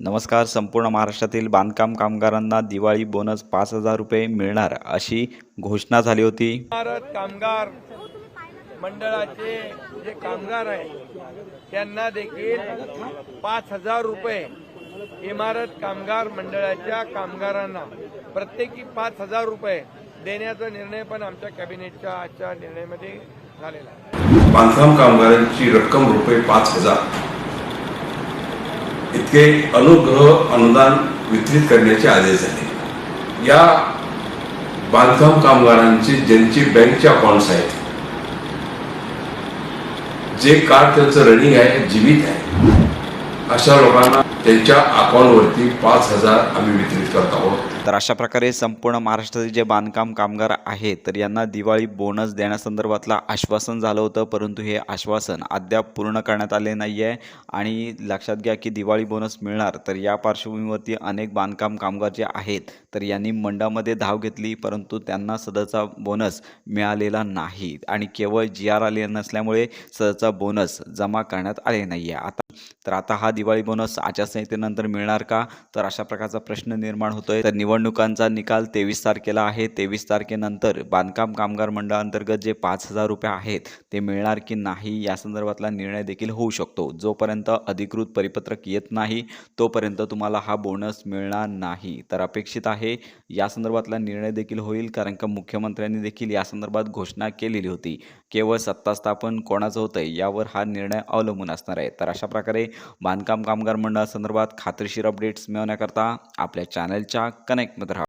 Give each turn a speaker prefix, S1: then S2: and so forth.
S1: नमस्कार. संपूर्ण महाराष्ट्रातील बांधकाम कामगारांना दिवाळी बोनस 5,000 रुपये मिळणार अशी घोषणा झाली होती.
S2: इमारत कामगार मंडळाचे जे कामगार आहेत त्यांना देखील 5,000 रुपये इमारत कामगार मंडळाच्या कामगारांना प्रत्येकी 5,000 रुपये देण्याचा निर्णय पण आमच्या कॅबिनेटच्या आजच्या निर्णयामध्ये झालेला आहे.
S3: बांधकाम कामगारांची रक्कम रुपये 5,000 इतके अनुग्रह अनुदान वितरित करण्याचे आदेश झाले. या बांधकाम कामगारांचे ज्यांची बँकचे अकाउंट्स आहेत, जे कार्ड त्यांचं रनिंग आहे, जीवित आहे, अशा लोकांना त्यांच्या अकाउंटवरती 5,000 आम्ही वितरित करत आहोत.
S1: तर अशा प्रकारे संपूर्ण महाराष्ट्रातील जे बांधकाम कामगार आहेत तर यांना दिवाळी बोनस देण्यासंदर्भातला आश्वासन झालं होतं, परंतु हे आश्वासन अद्याप पूर्ण करण्यात आले नाही आहे. आणि लक्षात घ्या की दिवाळी बोनस मिळणार, तर या पार्श्वभूमीवरती अनेक बांधकाम कामगार जे आहेत तर यांनी मंडळामध्ये धाव घेतली, परंतु त्यांना सदरचा बोनस मिळालेला नाही आणि केवळ GR आले नसल्यामुळे सदरचा बोनस जमा करण्यात आले नाही आहे. आता हा दिवाळी बोनस आचारसंहितेनंतर मिळणार का, तर अशा प्रकारचा प्रश्न निर्माण होतोय. तर निवडणुकांचा निकाल 23 तारखेला आहे. 23 तारखेनंतर बांधकाम कामगार मंडळांतर्गत जे 5,000 रुपये आहेत ते मिळणार की नाही या संदर्भातला निर्णय देखील होऊ शकतो. जोपर्यंत अधिकृत परिपत्रक येत नाही तोपर्यंत तुम्हाला हा बोनस मिळणार नाही. तर अपेक्षित आहे या संदर्भातला निर्णय देखील होईल, कारण का मुख्यमंत्र्यांनी देखील या संदर्भात घोषणा केलेली होती. केवळ सत्ता स्थापन कोणाचं होतंय यावर हा निर्णय अवलंबून असणार आहे. तर अशा प्रकारे बांधकाम कामगार मंडळासंदर्भात खात्रीशीर अपडेट्स मिळवण्याकरता आपल्या चॅनलच्या कनेक्टमध्ये राहा.